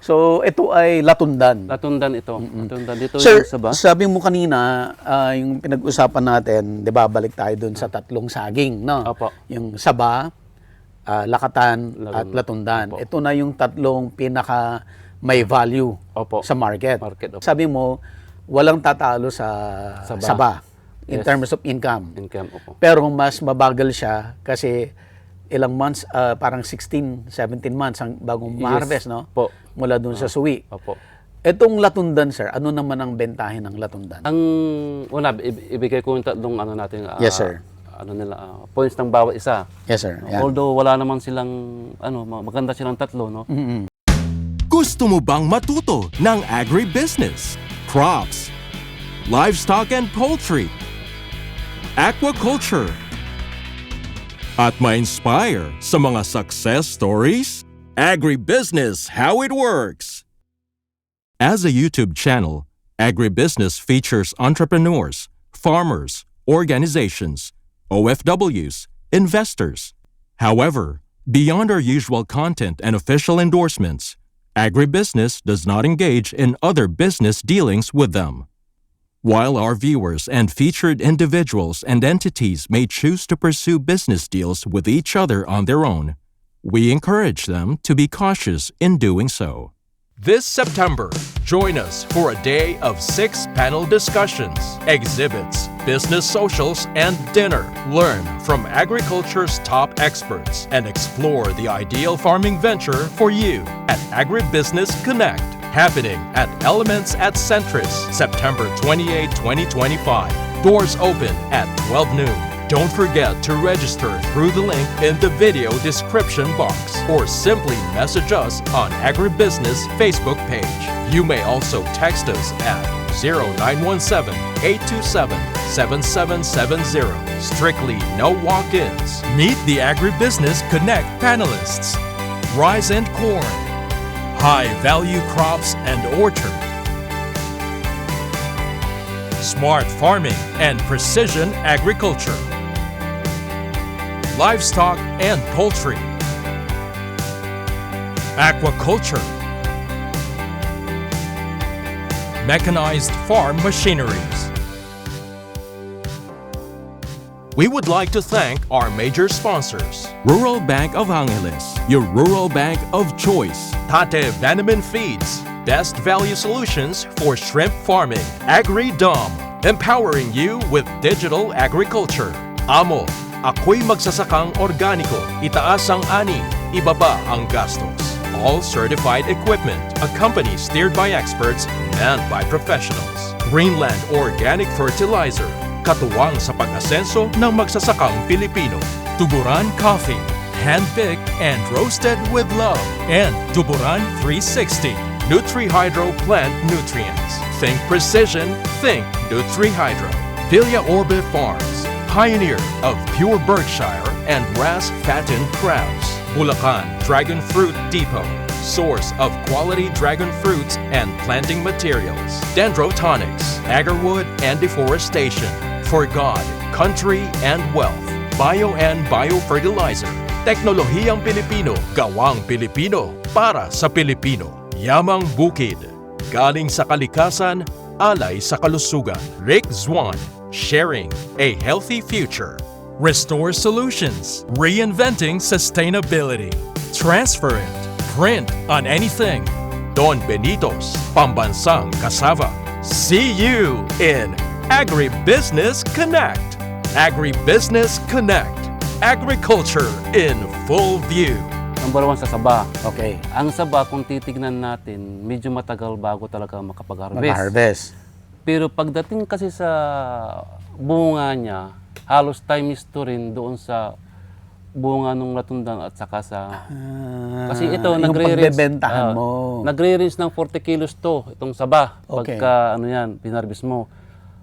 So, ito ay latundan. Latundan ito. Latundan dito Sir, yung saba. sabi mo kanina, yung pinag-usapan natin, di ba, balik tayo dun sa tatlong saging, no? Opo. Yung saba, lakatan, at latundan. Opo. Ito na yung tatlong pinaka may value Opo. sa market. Opo. Sabi mo, walang tatalo sa saba in Yes. terms of income. Income. Opo. Pero mas mabagal siya kasi ilang months, parang 16, 17 months ang bagong ma-harvest, no? Po. Mula dun sa suwi. Opo. Etong latundan, sir, ano naman ang bentahin ng latundan? Ang una, ibigay ko yung tatlong ano natin. Yes, sir. Ano nila, points ng bawat isa. Yes, sir. Yeah. Although wala naman silang, maganda silang tatlo, no? Gusto mo bang matuto ng agribusiness, crops, livestock and poultry, aquaculture, at ma-inspire sa mga success stories? Agribusiness How It Works! As a YouTube channel, Agribusiness features entrepreneurs, farmers, organizations, OFWs, investors. However, beyond our usual content and official endorsements, Agribusiness does not engage in other business dealings with them. While our viewers and featured individuals and entities may choose to pursue business deals with each other on their own, we encourage them to be cautious in doing so. This September, join us for a day of 6 panel discussions, exhibits, business socials, and dinner. Learn from agriculture's top experts and explore the ideal farming venture for you at Agribusiness Connect, happening at Elements at Centris, September 28, 2025. Doors open at 12 noon. Don't forget to register through the link in the video description box or simply message us on Agribusiness Facebook page. You may also text us at 0917-827-7770. Strictly no walk-ins. Meet the Agribusiness Connect panelists. Rice and corn, high-value crops and orchard, smart farming and precision agriculture, livestock and poultry, aquaculture, mechanized farm machineries. We would like to thank our major sponsors: Rural Bank of Angeles, your rural bank of choice; Tate Bannerman Feeds, best value solutions for shrimp farming; AgriDom, empowering you with digital agriculture; Amo, ako'y magsasakang organiko, itaas ang ani, ibaba ang gastos. All certified equipment, a company steered by experts, manned by professionals. Greenland Organic Fertilizer, katuwang sa pag-asenso ng magsasakang Pilipino. Tuburan Coffee, hand-picked and roasted with love. And Tuburan 360, Nutri-Hydro Plant Nutrients. Think precision, think Nutri-Hydro. Villa Orbe Farms, pioneer of pure Berkshire and grass-fattened crabs. Bulacan Dragon Fruit Depot, source of quality dragon fruits and planting materials. Dendrotonics, agarwood and deforestation. For God, country, and wealth. Bio and Biofertilizer. Teknolohiyang Pilipino, gawang Pilipino, para sa Pilipino. Yamang Bukid, galing sa kalikasan, alay sa kalusugan. Rick Zwan, sharing a healthy future. Restore Solutions, reinventing sustainability. Transparent, print on anything. Don Benitos, pambansang kasava. See you in Agribusiness Connect. Agribusiness Connect. Agriculture in full view. Number one sa saba. Okay. Ang saba, kung titignan natin, medyo matagal bago talaga makapag-harvest. Mag-harvest. Pero pagdating kasi sa bunga niya, halos time is to rin doon sa bunga ng latundan at saka sa... kasi ito, yung pagbebentahan mo. Nagre-range ng 40 kilos to, itong saba. Okay. Pagka, pinarvest mo.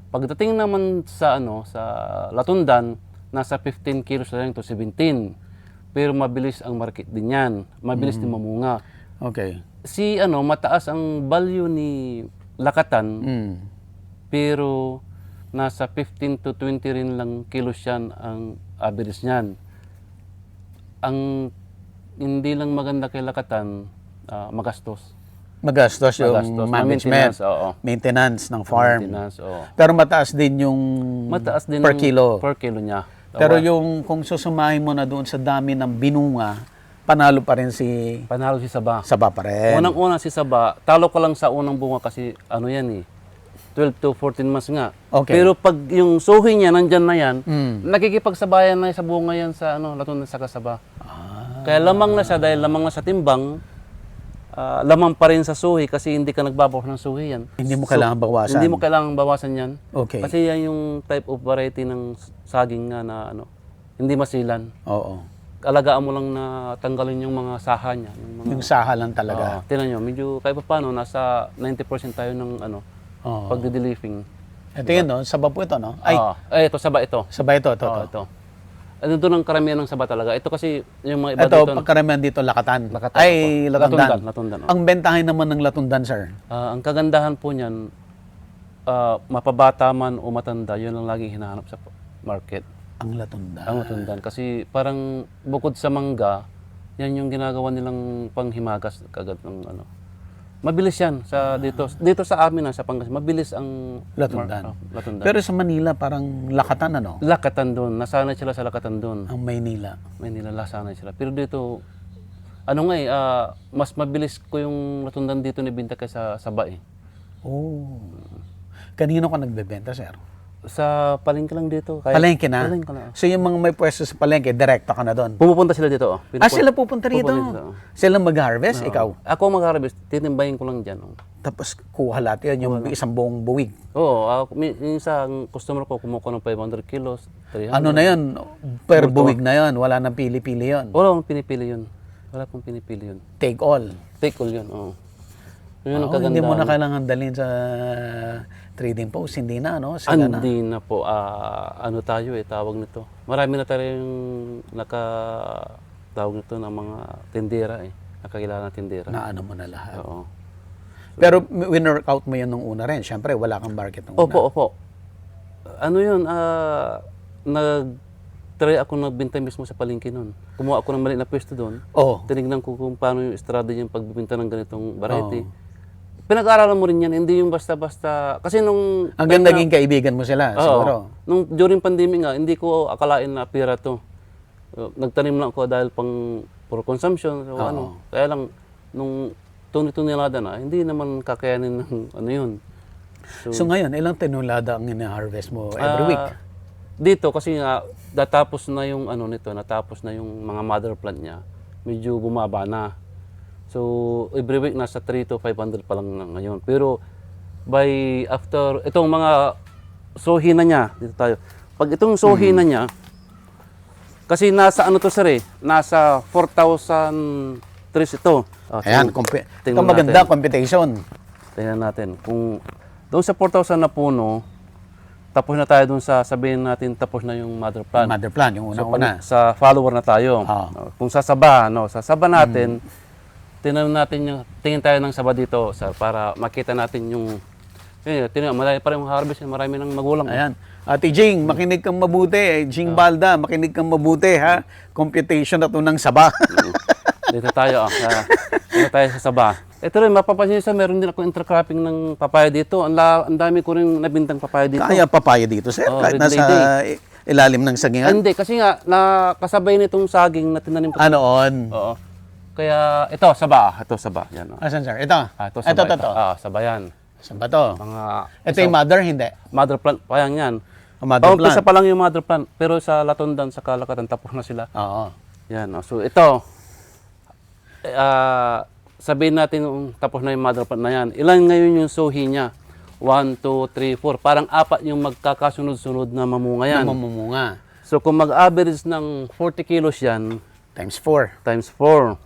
Pagdating naman sa, sa latundan, nasa 15 kilos na lang to 17. Pero mabilis ang market din yan. Mabilis din mamunga. Okay. Mataas ang value ni lakatan, pero nasa 15 to 20 rin lang kilos yan ang average niyan. Ang hindi lang maganda kay lakatan, magastos. Magastos yung Magastos. management, Maintenance, oo. maintenance ng farm. Maintenance, oo. Pero mataas din yung Mataas din per ang kilo. per kilo niya. Pero yung kung susumahin mo na doon sa dami ng binunga, panalo pa rin si Panalo si Saba. Saba pa rin. Unang-una si Saba, talo ko lang sa unang bunga kasi ano yan 12 to 14 months nga. Okay. Pero pag yung suhi niya, nandyan na yan, Mm. nakikipagsabayan na sa bunga yan sa latundan sa kasaba. Kaya lamang na siya, dahil lamang na sa timbang, lamang pa rin sa suhi kasi hindi ka nagbabawas ng suhi yan. Hindi mo kailangan bawasan. Hindi mo kailangan bawasan yan. Okay. Kasi yan yung type of variety ng saging nga na hindi masilan. Oo. Alagaan mo lang na tanggalin yung mga saha niya. Yung saha lang talaga. Tinan nyo, medyo kahit pa paano, nasa 90% tayo ng Oo. pagdi-leafing. Ito yun, no? Saba po ito, no? Ay, Ito, saba ito. saba ito, ito. Ito. Ano doon ang karamihan ng saba talaga. Ito kasi yung mga iba Ito, dito. pagkaramihan dito, lakatan. Lakatan, Ay, opo. latundan. Latundan, oh. Ang bentahin naman ng latundan, sir? Ang kagandahan po niyan, mapabata man o matanda, yun ang laging hinahanap sa market. Ang latundan. Ang latundan. Kasi parang bukod sa mangga, yan yung ginagawa nilang panghimagas kagad ng Mabilis yan sa dito sa amin sa Pangasinan. Mabilis ang Latundan. latundan. Pero sa Manila, parang lakatan, ano? Lakatan doon. Nasanay sila sa lakatan doon. Ang Maynila. May nilalasanay sila. Pero dito, mas mabilis ko yung latundan dito ni Binta kaysa sa Saba eh. Oh. Kanino ka nagbebenta, sir? Sa palengke lang dito. Palengke na? Palengke na. So yung mga may pwesto sa palengke, direkta ka na doon? Pumupunta sila dito. Sila pupunta rito? Sila mag-harvest, ikaw? Ako mag-harvest, titimbayin ko lang dyan. Tapos kuha lahat yun, yung isang buong buwig. Oo, minsan customer ko kumukuha ng 500 kilos, 300. Ano na yun? Per buwig na yun. Wala nang pili-pili yun. Wala pong pinipili yun. Wala pong pinipili yun. Take all. Take all yun, oo. Yun ang Hindi mo na kagandahan. kailangan dalhin sa trading post. Hindi na, no? Sila na. Hindi na po, tayo tawag nito. Marami na tayong tawag nito ng mga tindera nakakilala na tindera. Na ano mo na lahat. Oo. Pero win-workout mo yun nung una rin. Siyempre, wala kang market nung una. Opo. Ano yun, nag-try ako nagbenta mismo sa palengke nun. Kumuha ako ng maliit na pwesto doon. Oo. Tinignan ko kung paano yung strategy yung pagbibenta ng ganitong variety. Pinag-aaralan mo rin yan, hindi yung basta-basta. Kasi nung... Hanggang naging kaibigan mo sila, siguro. Nung during pandemic nga, hindi ko akalain na pira to. Nagtanim lang ako dahil for consumption. So, Kaya lang, nung tunilada na, hindi naman kakayanin ng yun. So ngayon, ilang tinulada ang ina-harvest mo every week? Dito, kasi nga, natapos na yung natapos na yung mga mother plant niya. Medyo bumaba na. So, every week nasa 3 to 500 pa lang na ngayon. Pero, after, itong mga sohi na niya, dito tayo. Pag itong sohi na niya, kasi nasa sir nasa 4,000 trees ito. Ayan, ito maganda, competition. Tingnan natin. Kung doon sa 4,000 na puno, tapos na tayo doon sabihin natin tapos na yung mother plant. Mother plant, yung una-una. Sa follower na tayo. Kung sa saba natin, tingin tayo ng saba dito para makita natin yung marami pa rin harvest, marami ng magulang. Ayan. Ate Jing, makinig kang mabuti. Jing Balda, makinig kang mabuti, ha? Computation na to ng saba. Dito tayo, dito tayo sa saba. Ito rin, mapapansin sa meron din ako intercropping ng papaya dito. Ang dami ko rin nabintang papaya dito. Kaya papaya dito, sir? Kahit red nasa ilalim ng sagingan? Hindi, kasi nga, nakasabay nitong saging na tinanim ko. Noon? Oo. Kaya, ito, saba. Ito, saba. Yan, Asan, sir? Ito? Ito, saba. Ito. Saba yan. Saan ba to? Mga, Ito yung mother, hindi? mother plant, pa yan. Mother plant. Isa pa lang yung mother plant, pero sa latundan, sa kalakatan, tapos na sila. Oo. Yan. So, ito, sabihin natin tapos na yung mother plant na yan. Ilan ngayon yung sohi niya? 1, 2, 3, 4. Parang 4 yung magkakasunod-sunod na mamunga yan. Na mamumunga. So, kung mag-average ng 40 kilos yan, Times 4. times 4.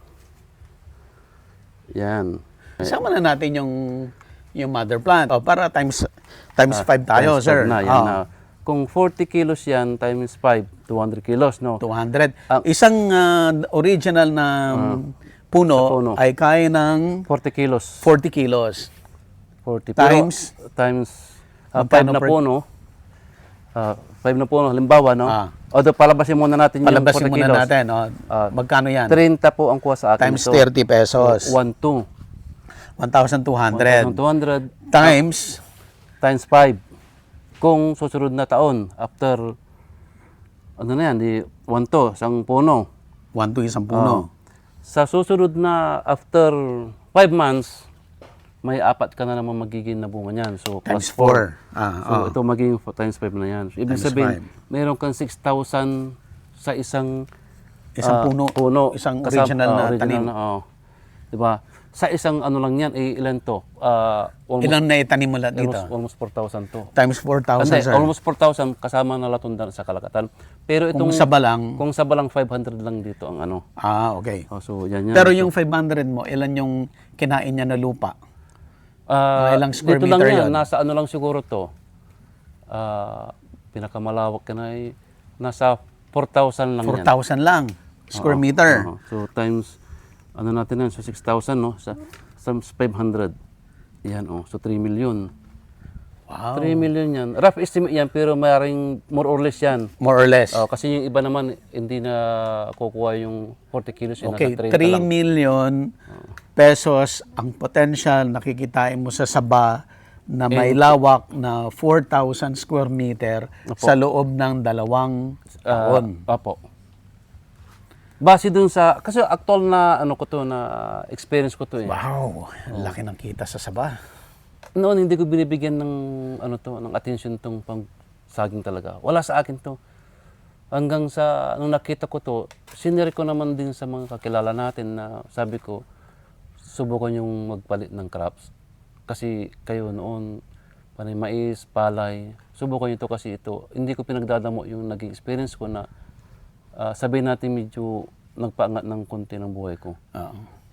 Yan. Sama na natin yung mother plant. Para times 5 tayo, Times sir. 5 na, yan na. Kung 40 kilos yan, times 5, 200 kilos, no? 200. Isang original na puno ay kaya ng 40 kilos. 40 kilos. 40. Times? Times 5 Magkano na per- puno. 5 na puno, halimbawa, no? Although palabasin muna natin yung 40 Palabasin muna kilos. natin. Magkano yan? 30 po ang kuha sa akin. Times 30 pesos. 1, 2. 1,200 1,200 times times 5. Kung susunod na taon, after, ano na yan, di 1 to, isang puno. 1 to isang puno. Sa susunod na, after 5 months, may 4 ka na naman magiging na bunga niyan. So, Times plus 4. 4. So, ito magiging times 5 na yan. So, ibig Times sabihin, 5. meron kang 6,000 sa isang Puno. Isang original na tanim. Diba? Sa isang ano lang yan, ilan to? Ilan na itanim mo lahat dito? Almost 4,000 to. Times 4,000, Hindi, sir. almost 4,000 kasama na latundan sa kalakatan. Pero itong Kung saba lang. kung saba lang 500 lang dito ang ano. Okay. So yan yan. Pero yung 500 mo, ilan yung kinain niya na lupa? Mga ilang square dito lang meter yan, yun? nasa ano lang siguro to. Pinakamalawak na ay nasa 4,000 lang yan. 4,000 lang. Square meter. So times ano natin yan, so 6,000 no, sa 500. Yan so 3 million. Wow. 3 million yan. Rough estimate yan pero maaaring more or less yan. More or less. Kasi yung iba naman hindi na kukuha yung 40 kilos yun, Okay, nasa 30 3 lang. million pesos ang potential nakikitain mo sa Saba na may lawak na 4,000 square meter sa loob ng 2 taon. Opo. Base dun sa, kasi actual na ano ko to, na experience ko to eh. Wow, laki ng kita sa Saba. Noon hindi ko binibigyan ng ano to, ng attention tong pang saging talaga. Wala sa akin to. Hanggang sa nung nakita ko to, sinare ko naman din sa mga kakilala natin na sabi ko, subukan yung magpalit ng crops. Kasi kayo noon, panay mais, palay, subukan nyo to kasi ito. Hindi ko pinagdadamo yung naging experience ko na sabihin natin medyo nagpaangat ng konti ng buhay ko.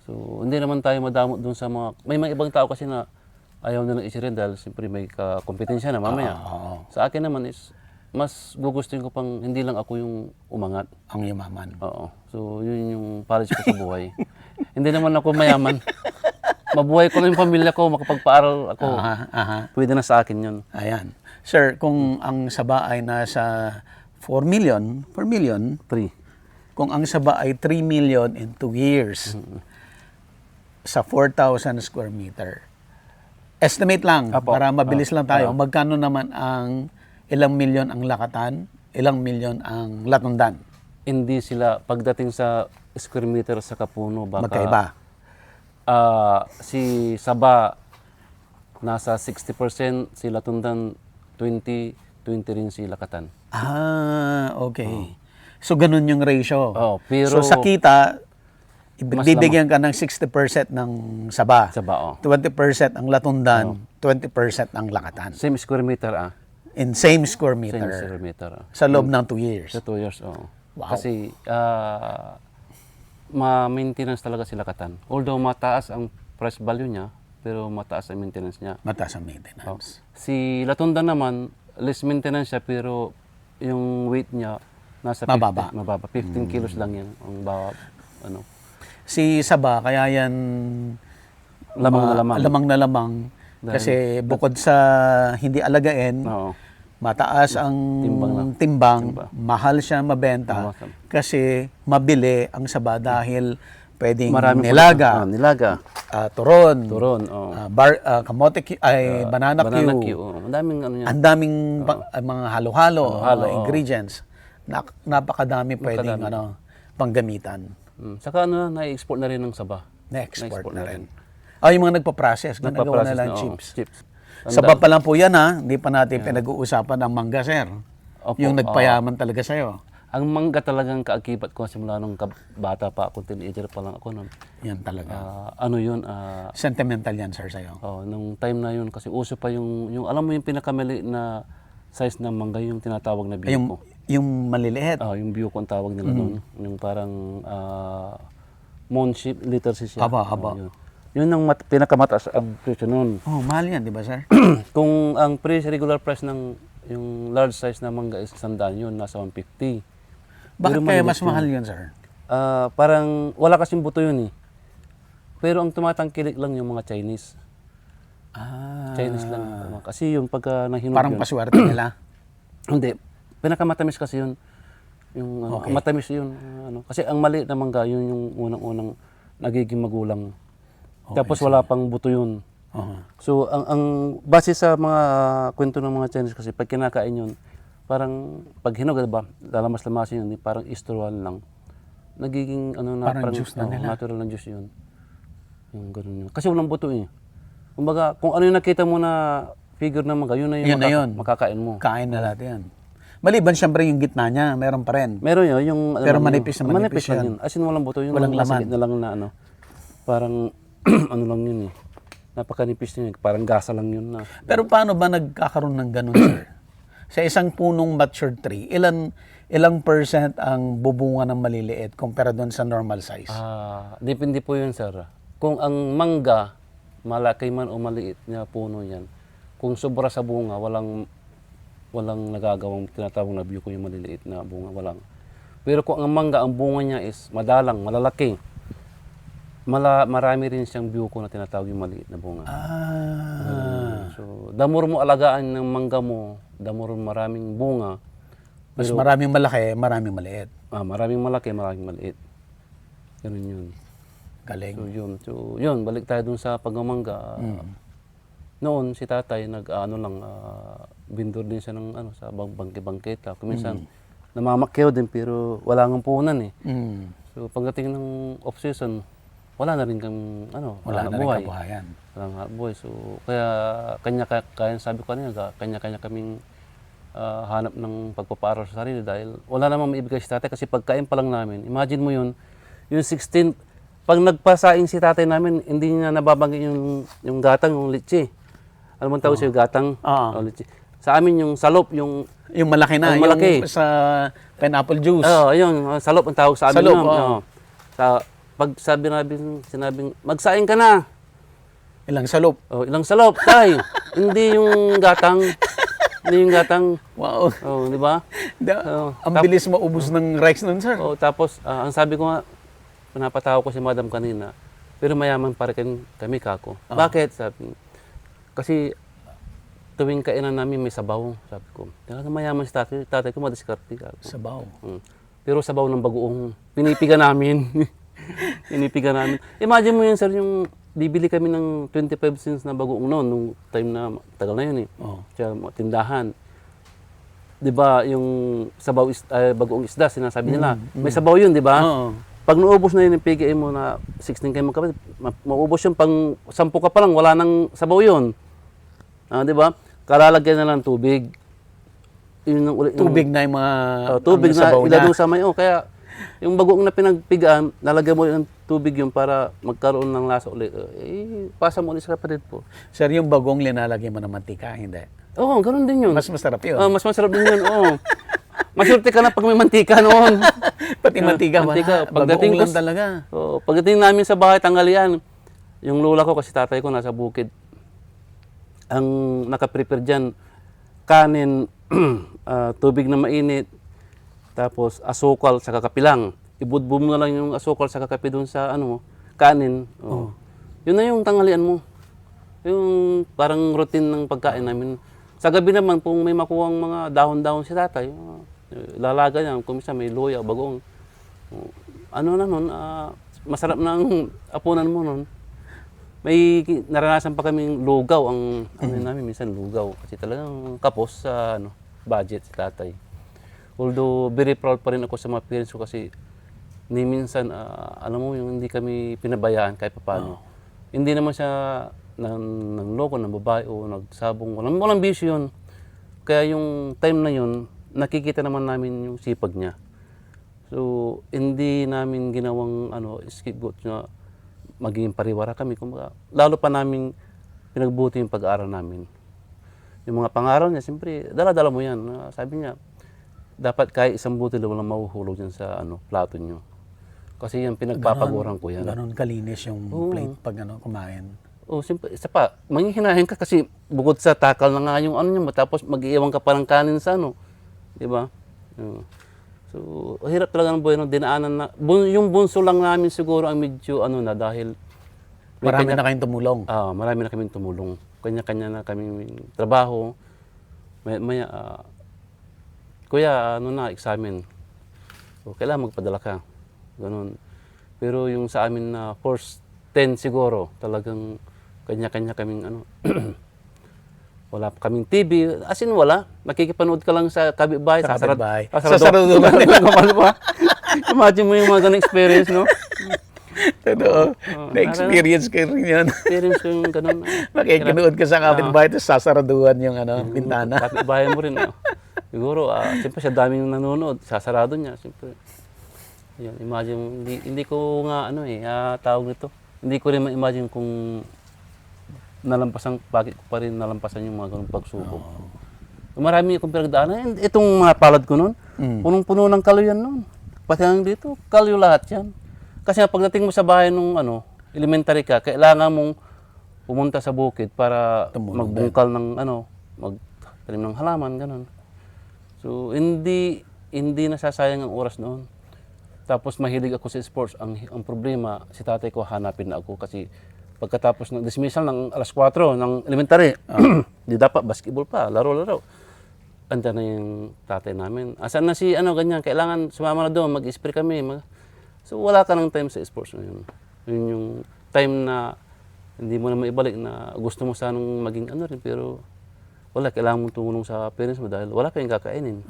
So, hindi naman tayo madamot dun sa may mga ibang tao kasi na ayaw nilang isirin dahil siyempre may kompetensya na mamaya. Sa akin naman is, mas gugustuhin ko pang hindi lang ako yung umangat. Ang yumaman. Oo. So, yun yung policy ko sa buhay. Hindi naman ako mayaman. Mabuhay ko lang yung pamilya ko, makapagpaaral ako. Pwede na sa akin yun. Ayan. Sir, kung ang Saba ay nasa 4 million, 3. kung ang Saba ay 3 million in 2 years, sa 4,000 square meter, estimate lang, para mabilis lang tayo, magkano naman ang ilang milyon ang Lakatan, ilang milyon ang Latundan? Hindi sila, pagdating sa square meter sa Kapuno, baka Magkaiba. si Saba nasa 60%, si Latundan 20 rin si Lakatan. Okay. So, ganun yung ratio. Pero so, sa kita, bibigyan ka ng 60% ng Saba. Saba, 20% ang Latundan, 20% ang Lakatan. Same square meter In same square Same meter. square meter Sa loob ng 2 years. Sa 2 years, Wow. Kasi ma-maintenance talaga si Lakatan. Although mataas ang price value niya, pero mataas ang maintenance niya. Mataas ang maintenance. Si Latundan naman, less maintenance siya pero yung weight niya nasa Mababa. 15 kilos lang yan ang bawat ano. Si Saba, kaya yan Lamang na lamang. lamang na lamang. Kasi bukod sa hindi alagain, mataas ang timbang, mahal siya mabenta. Kasi mabili ang Saba dahil pwedeng nilaga, turon, kamote, banana Q. Ang daming ano yan. Ang daming mga halo-halo, mga ingredients. Napakadami pwedeng panggamitan. Saka na-export na rin ng Saba. Na-export na rin. Yung mga nagpa-process, ginagawa na lang chips. Saba pa lang po yan hindi pa natin pinag-uusapan ang mangga, sir. Yung nagpayaman talaga sa'yo. Ang mangga talagang kaakibat ko simula nung bata pa ako, teenager pa lang ako noon. Yan talaga. Ano yun? Sentimental yan, sir, sa'yo. Nung time na yun, kasi uso pa yung alam mo yung pinakamali na size ng mangga, yung tinatawag na biyoko. Yung maliliit. Yung biyoko ang tawag nila doon. Yung parang moon shape, liter siya. Haba. Yun ang pinakamataas ang presyo noon. Mahal yan, di ba, sir? Kung ang regular price ng yung large size na mangga is 100 yun, nasa 150. Bakit kaya mas mahal yun, sir? Parang wala kasing buto yun eh. Pero ang tumatangkilik lang yung mga Chinese. Chinese lang. Kasi yung pagka nahinog parang yun. paswerte nila. Hindi. Pinakamatamis kasi yun. Yung matamis yun. Kasi ang mali na mangga, yun yung unang-unang nagiging magulang. Tapos wala pang buto yun. Oo. So, ang base sa mga kwento ng mga Chinese kasi, pag kinakain yun, parang pag hinog, diba, lalamas-lamasin yun, parang istruan lang. Nagiging, ano na, Parang juice na nila. natural na juice yun. Yung ganun yun. Kasi walang buto eh. Kumbaga, kung ano yung nakita mo na figure ng mangga, yun na yung Yun na yun. makakain mo. Kain na lahat yan. Maliban siyempre yung gitna niya, meron pa rin. Meron yun, yung... Pero ano, manipis na manipis lang yan. yun. As in, walang buto. Yung Walang nasa laman. gitna lang na ano. Parang, ano lang yun eh. Napakanipis yun eh. Parang gasa lang yun na. Pero paano ba nagkakaroon ng ganun, sir? Sa isang punong matured tree, ilang percent ang bubunga ng maliliit kumpara doon sa normal size? Depende po yun, sir. Kung ang mangga, malaki man o maliit na puno yan, kung sobra sa bunga, walang nagagawang tinatawag na view ko yung maliliit na bunga, walang. Pero kung ang mangga, ang bunga niya is madalang, malalaki, marami rin siyang view ko na tinatawag yung maliit na bunga. So, damor mo alagaan ng mangga mo, damor maraming bunga. Mas maraming malaki, maraming maliit. Maraming malaki, maraming maliit. Ganun yun. Galing. So yun, balik tayo dun sa pagmamangga. Noon si tatay vendor din siya ng sa bangke-bangketa. Kuminsan namamakyaw din pero wala nang puhunan eh. So pagdating ng off season, wala na rin kang Wala na rin buhay. kabuhayan. Wala nga buhay. So kaya kaya sabi ko kanina, kanya-kanya kaming hanap ng pagpapaaral sa sarili dahil wala namang maibigay si tatay kasi pagkain pa lang namin. Imagine mo yun, yung 16, pag nagpasaing si tatay namin, hindi niya nababanggit yung gatang, yung litsi. Alam mo tawag siya gatang? O litsi. Sa amin yung salop, yung malaki na, yung malaki. yung sa pineapple juice. Ayun, salop ang tawag sa amin. Salop, Pag sinabing, magsaing ka na. Ilang salop. Ilang salop, tay. Hindi yung gatang. Hindi yung gatang. Wow. Di ba? Ang bilis maubos ng rice nun, sir. Tapos, ang sabi ko nga, pinapatawa ko si madam kanina, pero mayaman pa rin kami, kako. Bakit? Sabi, kasi tuwing kainan namin may sabaw, sabi ko. Talaga mayaman si tatay ko madiskarte, kako. Sabaw. Pero sabaw ng bagoong, pinipiga namin. Pinipiga namin. Imagine mo yun, sir, yung bibili kami ng 25 cents na bagoong noon, nung time na, tagal na yun eh. Kaya tindahan. Di ba, yung sabaw bagoong isda, sinasabi nila, may sabaw yun, di ba? Pag naubos na yun yung PGA mo na 16 kayo magkapatid, maubos yung pang 10 ka pa lang, wala nang sabaw yun. Di ba? Kalalagyan na lang tubig. Tubig na yung mga tubig na sabaw ilado sa may. Kaya yung bagoong na pinagpigaan, nalagyan mo ng tubig yun para magkaroon ng lasa ulit. Pasa mo ulit sa kapatid po. Sir, yung bagong linalagay mo ng mantika, hindi? Oo, ganun din yun. Mas masarap yun. Mas masarap din yun, oo. Maswerte ka na pag may mantika noon. Pati mantika, pagdating lang talaga. Pagdating namin sa bahay, tanghalian, yung lola ko kasi tatay ko nasa bukid. Ang nakaprepare dyan, kanin, tubig na mainit, tapos asukal sa kakapilang. Ibudbud mo na lang yung asukal sa kakapi doon sa kanin. Yun na yung tanghalian mo. Yung parang routine ng pagkain namin. Sa gabi naman, kung may makuhang mga dahon-dahon si tatay, lalaga niya, kung minsan may luya, bagong. Masarap na ang apunan mo nun. May naranasan pa kaming lugaw, namin minsan lugaw. Kasi talagang kapos sa budget si tatay. Although, very proud pa rin ako sa mga parents ko kasi ni minsan, alam mo, yung hindi kami pinabayaan kahit paano. Hindi naman siya ng loko, ng babae o nagsabong. Walang bisyo yun. Kaya yung time na yun, nakikita naman namin yung sipag niya. So, hindi namin ginawang scapegoat na magiging pariwara kami. Kumbaga, lalo pa namin pinagbuti yung pag-aaral namin. Yung mga pangaral niya, siyempre, dala-dala mo yan. Sabi niya, dapat kahit isang butil walang mahuhulog dyan sa plato niyo. Kasi yan, pinagpapaguran ko yan. Ganon kalinis yung plate pag kumain. Siyempre, isa pa, manghihinahin ka kasi bukod sa takal na nga yung niya, tapos mag-iiwan ka pa ng kanin sa di ba? So, hirap talaga ng buhay dinaanan na. Yung bunso lang namin siguro ang medyo dahil marami na kayong tumulong. Marami na kaming tumulong. Kanya-kanya na kaming trabaho. Kuya, examen. So, kailangan magpadala ka. Ganun. Pero yung sa amin na first 10 siguro. Talagang kanya-kanya kaming ano. Wala pa kaming TV. As in, wala. Nakikipanood ka lang sa kapitbahay. Sa kapitbahay. Sasaraduhan Sasaraduhan nila. Imagine mo yung mga ganung experience, no? Totoo. Na-experience ko rin yan. Experience ko yung ganun. Makikinood ka sa kapitbahay, tapos sasaraduhan yung bintana. Kapitbahay mo rin. No? Siguro, siyempre siya daming nanonood. Sasarado niya, siyempre. Yan, imagine mo, hindi ko nga tawag nito. Hindi ko rin ma-imagine kung bakit ko pa rin nalampasan yung mga ganung pagsubok. Marami akong pinagdaanan. Itong mga palad ko noon, punong-puno ng kalyo yan noon. Pati hanggang dito, kalyo lahat yan. Kasi nga, pagdating mo sa bahay nung elementary ka, kailangan mong pumunta sa bukid para magbungkal ng magtanim ng halaman, ganun. So, hindi nasasayang ang oras noon. Tapos mahilig ako sa sports. Ang problema, si tatay ko hanapin na ako kasi pagkatapos ng dismissal ng alas 4 ng elementary, di dapat basketball pa, laro-laro. Andiyan na yung tatay namin. Asan na si ganyan, kailangan sumama na doon, mag-spray kami. So wala ka ng time sa sports na yun. Yun yung time na hindi mo na maibalik na gusto mo sanang maging rin, pero wala, kailangan mong tumulong sa parents mo dahil wala kayong kakainin.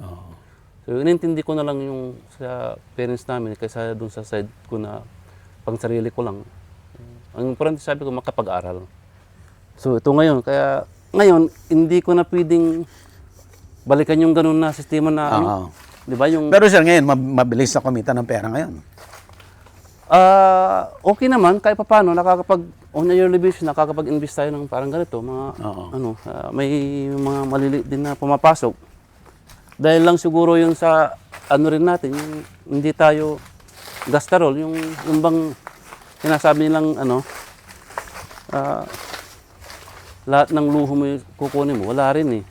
So inintindi ko na lang yung sa parents namin kaysa doon sa side ko na pang sarili ko lang. Ang importante sabi ko, makapag-aral. So ito ngayon, kaya ngayon, hindi ko na pwedeng balikan yung ganun na sistema na di ba yung... Pero sir, ngayon, mabilis na kumita ng pera ngayon. Okay naman, kahit paano, on a yearly basis, nakakapag-invest tayo ng parang ganito, may mga maliliit din na pumapasok. Dahil lang siguro yun sa rin natin, yung hindi tayo gastarol, yung bang sinasabi nilang lahat ng luho mo kukunin mo, wala rin eh.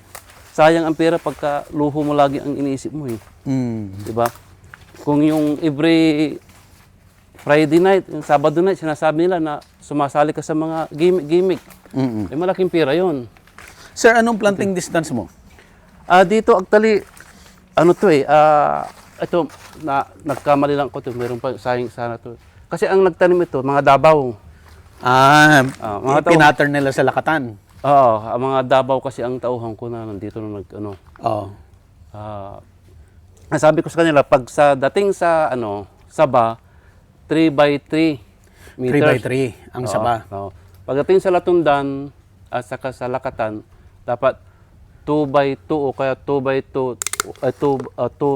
Sayang ang pera pagka luho mo lagi ang iniisip mo eh. Di ba? Kung yung every Friday night, yung Sabado night, sinasabi nila na sumasali ka sa mga gimmick. Malaking pera yun. Sir, anong planting distance mo? Dito actually, ito, nagkamali lang ko ito, mayroon pa sayang sana to. Kasi ang nagtanim ito, mga Davao. Pinaturn nila sa lakatan. Oo, ang mga Davao kasi ang tauhan ko na nandito na sabi ko sa kanila, pag dating sa Saba, 3x3 meters. 3x3 ang Saba. Pagdating sa Latundan at saka sa Lakatan, dapat 2x2 o kaya 2x2, 2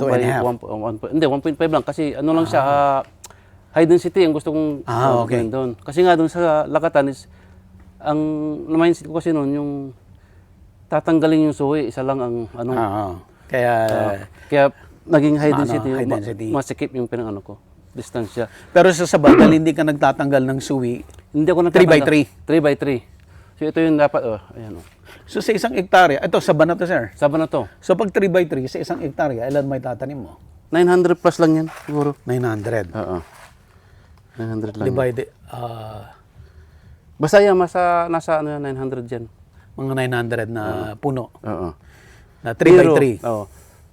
by 1, hindi, 1.5 lang kasi lang siya, high density ang gusto kong gawin doon. Kasi nga doon sa Lakatan is, ang mindset ko kasi noon, yung tatanggalin yung suwi, isa lang ang kaya naging high density, masikip yung ko, distansya. Pero sa Saba, dahil hindi ka nagtatanggal ng suwi, hindi ako nagtatanggal. 3x3. 3x3. So ito yung dapat, ayan So sa isang hektarya, ito Saba na to sir? Saba na to. So pag 3x3 sa isang hektarya, ilan may tatanim mo? 900 plus lang yan, siguro. 900. 900 lang. Divided, basta yan, nasa 900 yan. mga 900 na puno. Na Pero, 3x3.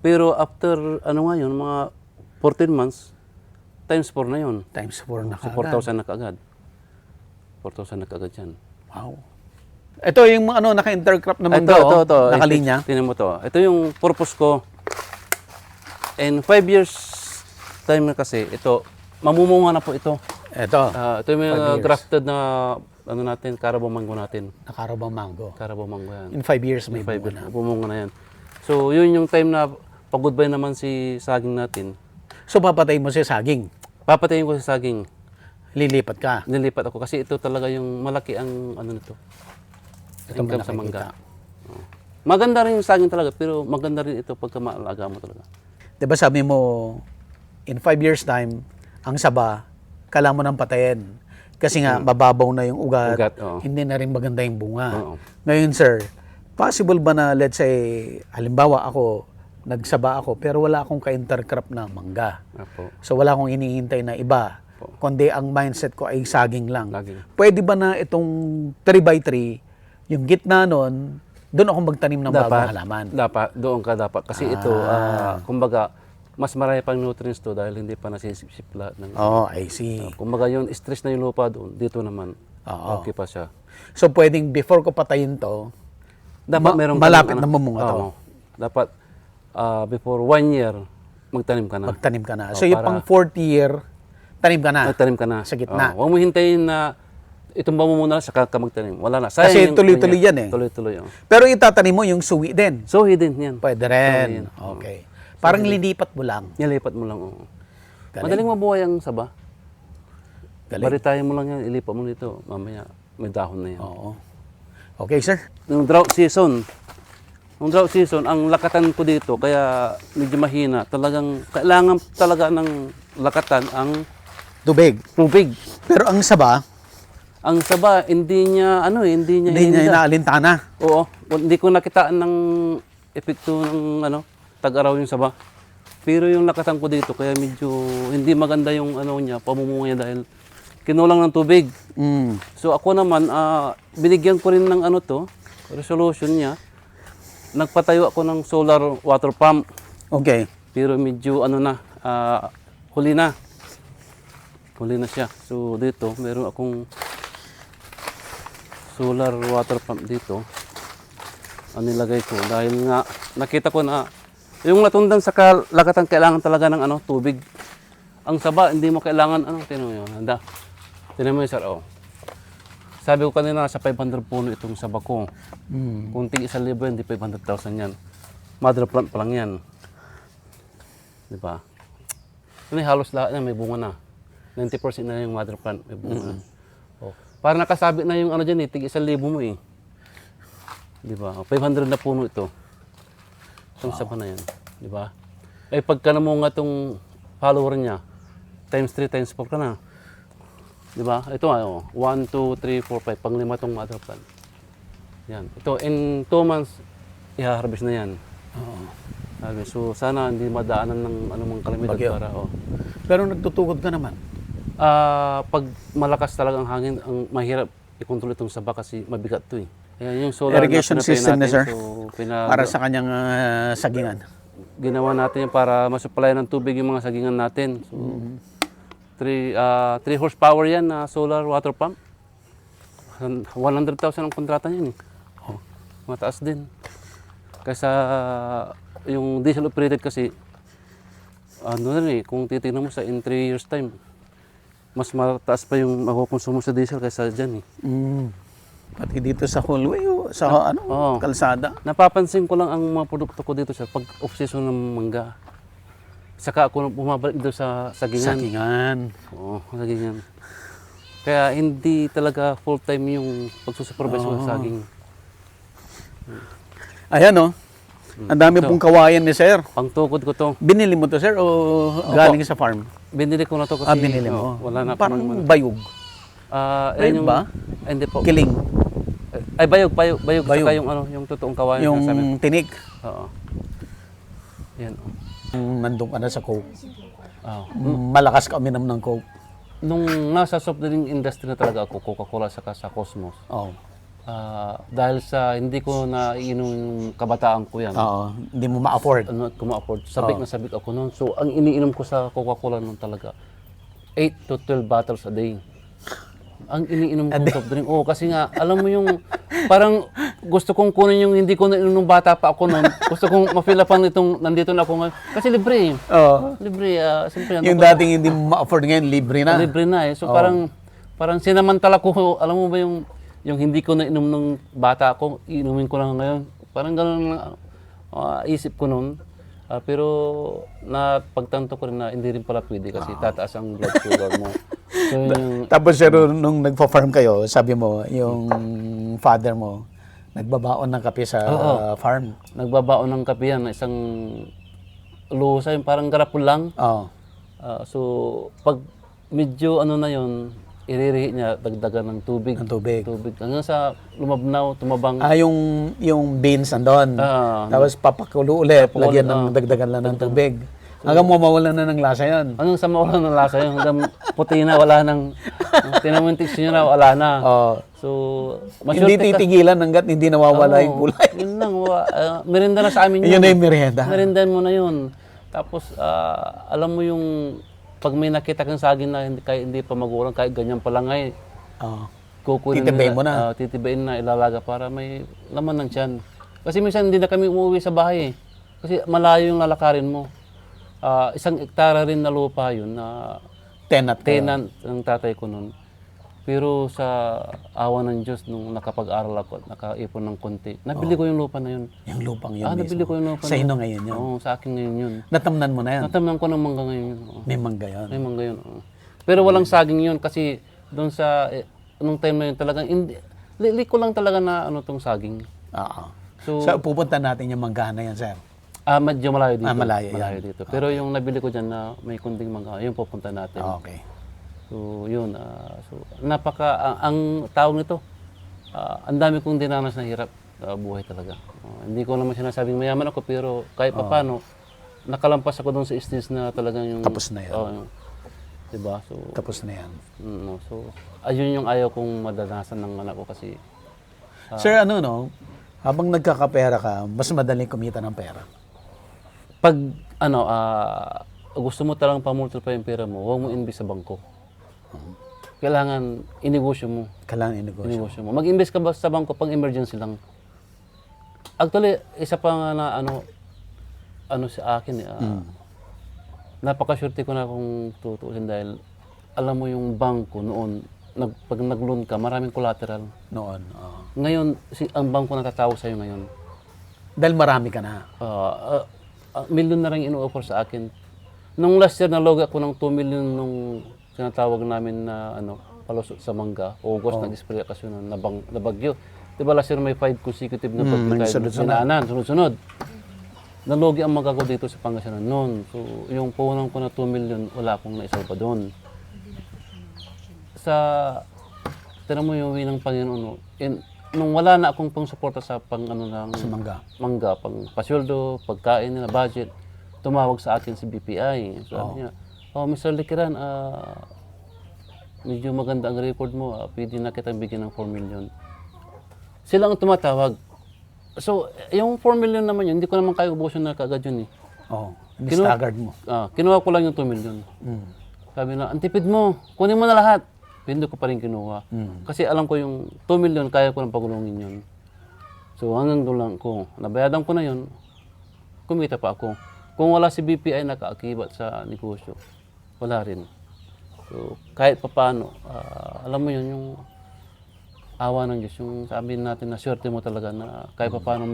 pero after, ngayon, mga 14 months, times 4 na yun. Times 4 na So kaagad. 4,000 na kaagad. 4,000 na kaagad yan. Wow. Ito yung naka-intercrop na mangga, nakalinya. Tingnan mo to. Ito yung purpose ko. In 5 years time na kasi, ito, mamumunga na po ito. Ito, Ito yung mga grafted na, Carabao mango natin. Carabao mango. Carabao mango yan. In 5 years may 5 bunga na. bumunga na yan. So, yun yung time na pag-goodbye naman si saging natin. So papatay mo si saging. Papatayin ko si saging. Lilipat ka. Nilipat ako kasi ito talaga yung malaki ang nito. Ito Income malaki sa mangga. kita. Maganda rin yung saging talaga, pero maganda rin ito pagka maalaga mo talaga. Diba sabi mo, in 5 years time, ang Saba, kailangan mo nang patayin. Kasi nga, mababaw na yung ugat, hindi na rin maganda yung bunga. Ngayon sir, possible ba na, let's say, halimbawa ako, nagsaba ako, pero wala akong ka-intercrop na mangga. So wala akong inihintay na iba, kundi ang mindset ko ay saging lang. Pwede ba na itong 3x3, yung gitna nun, doon ako magtanim ng bagong halaman? Dapat, doon ka dapat. Kasi ito, kumbaga, mas marami pang nutrients to dahil hindi pa nasisip lahat ng... Oh, I see. Kumbaga yung stress na yung lupa doon, dito naman, Oo. okay pa siya. So, pwedeng before ko patayin to, Dapat meron malapit kang, na mamunga to. Oo. Dapat before 1 year, magtanim ka na. Magtanim ka na. Oh, So, yung pang 4th year, tanim ka na. Magtanim ka na. Sa gitna. Huwag mo hintayin na itumba mo muna saka ka magtanim. Wala na. Kasi Sayang yung- tuloy-tuloy yan eh. Tuloy-tuloy. Oh. Pero itatanim mo yung suwi din. So, hidden yan. Pwede rin. Okay. Parang linipat mo lang. Nilipat mo lang. Oh. Galing. Madaling mabuhay ang saba. Galing. Baritayan mo lang yan, ilipat mo dito. Mamaya, may dahon na yan. Oo. Okay, sir. Nung drought season, ang lakatan ko dito, kaya medyo mahina. Talagang, kailangan talaga ng lakatan ang Tubig. tubig. Pero ang saba, Ang saba, hindi niya hindi niya hinda. inaalintana. Oo, hindi ko nakitaan ng epekto ng tag-araw yung saba. Pero yung lakatan ko dito, kaya medyo hindi maganda yung pamumunga niya dahil kinulang ng tubig. Mm. So ako naman, binigyan ko rin ng resolution niya. Nagpatayo ako ng solar water pump. Okay. Pero medyo huli na. Huli na siya. So dito, meron akong solar water pump dito. Ang nilagay ko dahil nga nakita ko na yung latundan sa lakatan kailangan talaga ng tubig. Ang saba hindi mo kailangan tinan mo yun. Handa. Tinan mo yun, sir. Oh. Sabi ko kanina sa 500 puno itong saba ko. Kung tig 1,000 hindi 500,000 yan. Mother plant pa lang yan. Di ba? Halos lahat na may bunga na. 90% na yung mother plant may bunga na. Oh. Para nakasabi na yung dyan tig 1,000 mo eh. Di ba? 500 na puno ito. Itong saba na yan. Di ba? Eh pagka namunga itong follower niya, times 3, times 4 ka na. Di ba? Ito 1, 2, 3, 4, 5. Pang-5 itong mother plant. Yan. Ito, in 2 months, i-harvest na yan. Harvest. So sana hindi madaanan ng anumang kalamidad Bagyo. para. Pero nagtutugod ka naman. Pag malakas talaga ang hangin, ang mahirap i-control itong saba kasi mabigat to eh. Ayan, yung solar Irrigation na pinatay system na, natin, sir. So, Para sa kanyang sagingan. ginawa natin yan para masupply ng tubig yung mga sagingan natin. So, 3 horsepower yan na solar water pump. 100,000 ang kontrata niyan eh. Mataas din. Kaysa yung diesel operated kasi, kung titignan mo in 3 years time, mas mataas pa yung makukonsumo sa diesel kaysa dyan eh. Pati dito sa hallway, sa Oo. kalsada. Napapansin ko lang ang mga produkto ko dito pag off-season ng mangga. Saka ako bumabalik dito sa sagingan. Sagingan. Oo, sagingan. Kaya hindi talaga full-time yung pagsusupervise ko sa saging. Ayan Ang dami pong kawayan ni sir. Pangtukod ko to. Binili mo to sir o galing sa farm? Binili ko na to kasi Binili mo. wala na Parang akong- bayog. yan Bayog ba? Hindi po. Kiling. Ay, bayog. Bayog. Saka yung totoong kawayan na sa amin. Yung tinik. Oo. Yan. Nandun ka na sa Coke. Oo. Malakas ka uminom ng Coke. Nung nasa soft drink industry na talaga ako, Coca-Cola saka sa Cosmos. Oo. Dahil sa hindi ko na iinom yung kabataan ko yan. Oo. Hindi mo ma-afford. Ko ma-afford. Sabik na sabik ako noon. So, ang iniinom ko sa Coca-Cola noon talaga, 8 to 12 bottles a day. Ang iniinom ko soft drink. Kasi nga, alam mo yung, parang gusto kong kunin yung hindi ko nainom nung bata pa ako noon. Gusto kong ma-fill-upan itong nandito na ako ngayon. Kasi libre eh. Oo. Libre. Siyempre, Yung dating hindi mo ma-afford ngayon, libre na. libre na eh. So parang sinamantala ko, alam mo ba yung hindi ko nainom nung bata ako, inumin ko lang ngayon. Parang gano'n na isip ko noon. Pero pagtanto ko rin na hindi rin pala pwede kasi tataas ang blood sugar mo. So, Tapos sir, nung nagpa-farm kayo, sabi mo, yung father mo, nagbabaon ng kape sa farm. nagbabaon ng kape yan, isang lusa, yung parang garapon lang. Oo. So, pag medyo na yun, iririhi niya, dagdagan ng tubig. Ng tubig. Hanggang sa lumabnaw, tumabang. Yung beans andon. Tapos papakulo ulit, lagyan ng dagdagan lang ng tubig. Hanggang mawawalan na ng lasa yan. Hanggang sa mawala ng lasa yun, hanggang puti na, wala nang, tinamuntik nyo na, wala na. So, Hindi titigilan hanggat hindi nawawala yung kulay. Yun lang, merinda na sa amin Yun na yung merienda. Merindahan mo na yun. Tapos, alam mo yung, pag may nakita kang saging na kahit hindi pa magulang, kahit ganyan pa lang ay, Oo. kukunin Titibayin mo na. titibayin na, ilalaga para may laman ng tiyan. Kasi minsan hindi na kami umuwi sa bahay eh. Kasi malayo yung lalakarin mo. 1 hektara rin na lupa yun na Tenant kayo. tenant ng tatay ko noon. Pero sa awa ng Diyos, nung nakapag-aral ako at nakaipon ng konti, nabili ko yung lupa na yun. Yung lupang yun Nabili ko yung lupa Sa na inyo ngayon yun. Oo, sa akin ngayon yun. Natamnan mo na yan. Natamnan ko ng mangga ngayon yun. Oo. May mangga yun. May mangga yun. Oo. Pero walang saging yun kasi doon sa, nung time na yun talagang, li ko lang talaga na ano tong saging. Oo. So, Pupunta natin yung manggahan na yan, sir. medyo malayo dito. Malayo yan. dito. Pero yung nabili ko dyan na may kunting mangga, yun pupunta natin. Okay. So, yun. Ang tawag nito, ang dami kong dinanas na hirap buhay talaga. Hindi ko naman sinasabing mayaman ako, pero kahit papano, nakalampas ako doon sa stage na talagang yung... Tapos na yan. Diba? So, Tapos na yan. so, ayun yung ayaw kong madanasan ng anak ko kasi... Sir, habang nagkakapera ka, mas madaling kumita ng pera. Pag, gusto mo talagang pamultiply yung pera mo, huwag mo invest sa bangko. Kailangan inegosyo mo. Kailangan inegosyo. Mo. Mag-invest ka ba sa bangko pang emergency lang? Actually, isa pa nga na sa akin, napakaswerte ko na kung tutuusin dahil alam mo yung bangko noon, pag nag-loan ka, maraming collateral. Noon. Ngayon, ang bangko natatawag sa'yo ngayon. Dahil marami ka na. Million na rin ino-offer sa akin. Nung last year, nalogi ako ng 2 million nung sinatawag namin na palusot sa mangga. August, nag-spray kasi nun, na bagyo. Diba last year may 5 consecutive na pagkakainan, sunod-sunod. Nalogi ang mangga ko dito sa Pangasinan noon. So, yung puhunan ko na 2 million, wala akong naisalba doon. Tinan mo yung ng Panginoon, nung wala na akong pang-suporta sa Sa mangga. pang pasweldo, pagkain nila, budget, tumawag sa akin si BPI. Sabi niya, Mr. Likiran, medyo maganda ang record mo, pwede na kitang bigyan ng 4 million. Sila ang tumatawag. So, yung 4 million naman yun, hindi ko naman kaya ubusin na kagad yun eh. Hindi staggered mo. Kinuha ko lang yung 2 million. Sabi na, ang tipid mo, kunin mo na lahat. Hindi ko pa rin kinuha. Kasi alam ko yung 2 million, kaya ko lang pagulungin yun. So hanggang doon lang ko. Nabayadan ko na yun, kumita pa ako. Kung wala si BPI nakaakibat sa negosyo, wala rin. So kahit pa paano, alam mo yun, yung awa ng Diyos, yung sabi natin na swerte mo talaga na kahit pa paano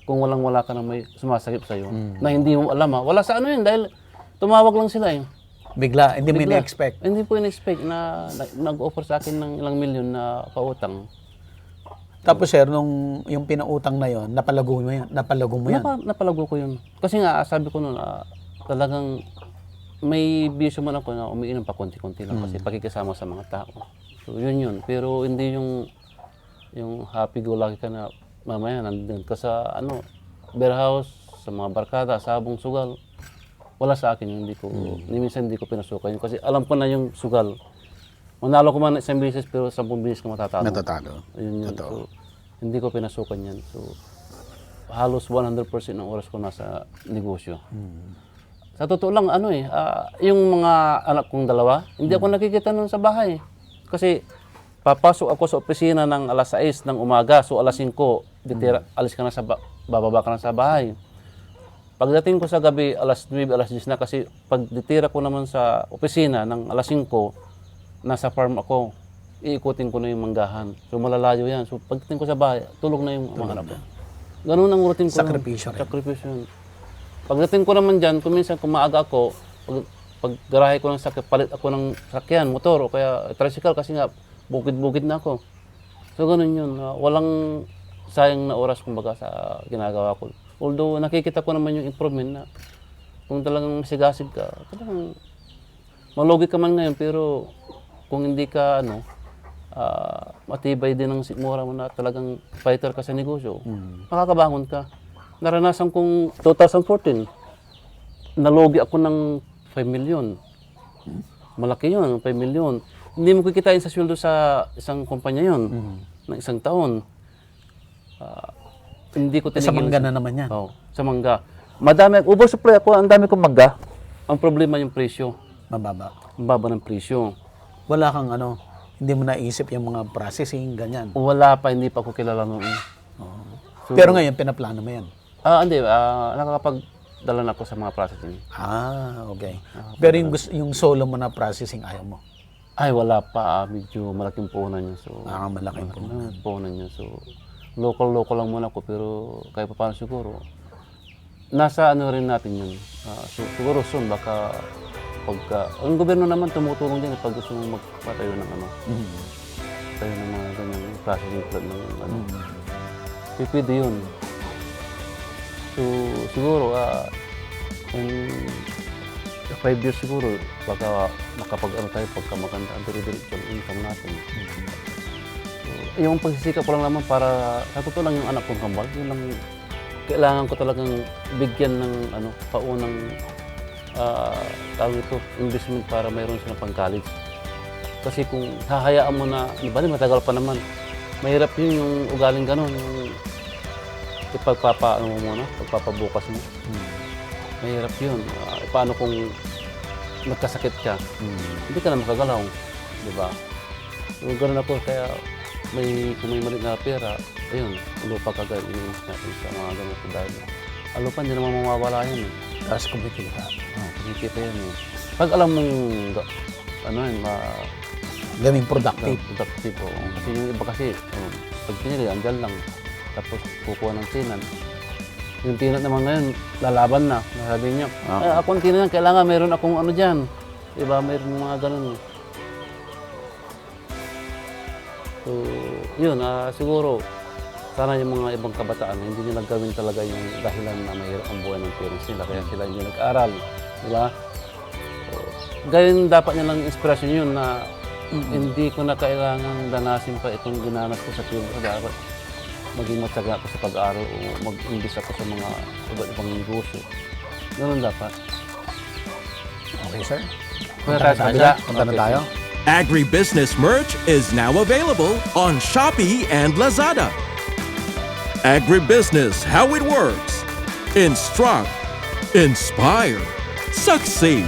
kung walang-wala ka na may sumasakip sa'yo, na hindi mo alam wala sa yun dahil tumawag lang sila eh. Bigla, hindi mo ina-expect. Hindi po ina-expect na nag-offer sa akin ng ilang milyon na pautang. Tapos sir, nung yung pinautang na yon, napalago mo yan? Napalago ko yun. Kasi nga, sabi ko noon, talagang may bisyo man ako na umiinom pa konti-konti lang kasi pakikisama sa mga tao. So yun. Pero hindi yung happy-go-lucky ka na mamaya nandun ka sa beer house, sa mga barkada, sabong sugal. Wala sa akin, minsan hindi ko pinasukan yun kasi alam ko na yung sugal. Manalo ko man isang beses pero 10 beses ka matatalo. Yun. So, hindi ko pinasukan yan. So, halos 100% ng oras ko nasa negosyo. Sa totoo lang, yung mga anak kong dalawa, hindi ako nakikita nun sa bahay. Kasi papasok ako sa opisina ng alas 6 ng umaga, so alas 5, alis ka na bababa ka na sa bahay. Pagdating ko sa gabi, alas 9, alas 10 na kasi pag ditira ko naman sa opisina ng alas 5, nasa farm ako, iikutin ko na yung manggahan. So malalayo yan. So pagdating ko sa bahay, tulog na yung mga anak ko. Ganun ang routine ko. Sakripisyo rin. Sakripisyo yun. Pagdating ko naman dyan, kuminsan kung maaga ako, pag garahe ko ng sakyan, palit ako ng sakyan, motor o kaya tricycle kasi nga bukid-bukid na ako. So ganun yun. Walang sayang na oras kumbaga sa ginagawa ko. Although nakikita ko naman yung improvement na kung talagang masigasig ka, talagang malugi ka man ngayon pero kung hindi ka matibay din ang sikmura mo na talagang fighter ka sa negosyo, makakabangon ka. Naranasan kong 2014, nalugi ako ng 5 million. Malaki yun, 5 million. Hindi mo kikitain sa sweldo sa isang kumpanya yun, ng isang taon. Hindi ko tinigil. Sa mangga na naman yan. Sa mangga. Madami, oversupply ako, ang dami kong mangga. Ang problema yung presyo. Mababa. Ang baba ng presyo. Wala kang hindi mo naisip yung mga processing, ganyan. Wala pa, hindi pa ako kilala noon. So, Pero ngayon, pinaplano mo yan. Hindi, nakakapagdala na ako sa mga processing. Okay. Pero yung solo mo na processing, ayaw mo. Ay, wala pa. Medyo malaking puhunan niya. So, Malaking puhunan. puhunan niya. So, local lang muna ako. Pero kahit pa paano siguro, nasa rin natin yun. Siguro soon, baka ang gobyerno naman tumutulong din pag gusto mong magpatayo ng tayo ng mga ganyang processing plant ng pwede yun. So, siguro, in 5 years siguro, baka tayo pagka maganda ang dire-diretso ng income natin. So, yung pagsisikap ko lang naman para, sa totoo lang yung anak kong kambal, yun lang, kailangan ko talagang bigyan ng paunang tawag ito, investment para mayroon silang pang-college. Kasi kung hahayaan mo na, di ba, matagal pa naman, mahirap yun yung ugaling gano'n, yung pagpapabukas mo. Mahirap yun. Paano kung nagkasakit ka? Hindi ka na makagalaw, di ba? So, gano'n ako, kaya kung may mali na pera, ayun, lupa kagad iniinis natin sa mga ganito dahil lupa, hindi naman mawawala yan. Tapos kumikita. Kumikita yan eh. Pag alam mong, Gawing productive. productive po. Kasi yung iba kasi, pag pinili, andyan lang. Tapos kukuha ng tinan. Yung tinan naman ngayon, lalaban na. Sabi niya, ako ang tinan, kailangan mayroon akong dyan. Diba, mayroon mga ganun. So, yun, siguro, sana yung mga ibang kabataan, hindi nila gawin talaga yung dahilan na mahirap ang buhay ng parents nila. Kaya sila hindi nag-aral. Diba? So, gayon dapat nilang inspirasyon yun na hindi ko na kailangan danasin pa itong dinanas ko sa field. Dapat maging matyaga ako sa pag-aaral o mag-imbis ako sa mga iba't ibang negosyo. Ganun dapat. Okay, sir. Punta na tayo. Agribusiness merch is now available on Shopee and Lazada. Agribusiness, how it works. Instruct, inspire, succeed.